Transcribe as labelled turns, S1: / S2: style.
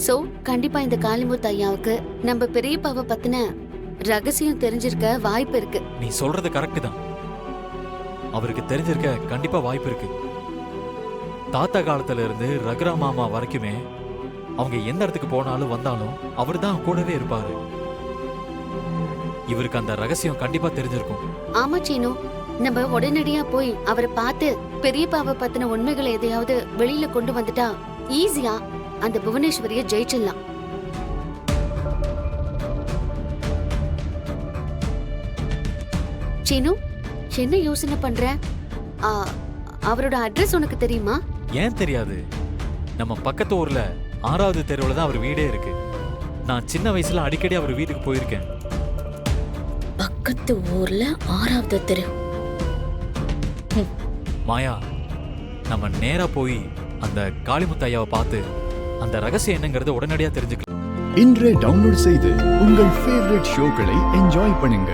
S1: So கண்டிப்பா இந்த காளிமுத்து ஐயாவுக்கு நம்ம பெரியப்பாவை பத்தின ரகசியம் தெரிஞ்சிருக்க வாய்ப்பு இருக்கு.
S2: நீ சொல்றது கரெக்ட் தான். அவருக்கு தெரிஞ்சிருக்க கண்டிப்பா வாய்ப்பு இருக்கு. தாத்தா காலத்துல இருந்து ரகுரா மாமா வரைக்குமே அவங்க எந்த இடத்துக்கு போனாலும் வந்தாலும் அவர் தான் கூடவே இருப்பாரு. இவருக்கு அந்த ரகசியம் கண்டிப்பா தெரிஞ்சிருக்கும்.
S1: ஆமா சீனு, நம்ம உடனடியா போய் அவரை பார்த்து பெரியப்பாவை பத்தின உண்மைகளை எதையாவது வெளியில கொண்டு வந்துட்டா ஈஸியா அந்த புவனேஸ்வரிய ஜெயிச்சிடலாம். சீனு, என்ன யோசனை பண்ற? அவரோட அட்ரஸ் உனக்கு தெரியுமா?
S2: ஏன் தெரியாது? நம்ம பக்கத்து ஊர்ல 6வது தெருவுல தான் அவர் வீடே இருக்கு. நான் சின்ன வயசுல அடிக்கடி அவர் வீட்டுக்கு போயிருக்கேன்.
S3: பக்கத்து ஊர்ல 6வது தெரு.
S2: மாயா, நம்ம நேரா போய் அந்த காளிமுத்து ஐயாவை பார்த்து அந்த ரகசியம் என்னங்கறத உடனடியா தெரிஞ்சுக்கலாம்.
S4: இன்றே டவுன்லோட் செய்து உங்கள் ஃபேவரட் ஷோக்களை என்ஜாய் பண்ணுங்க.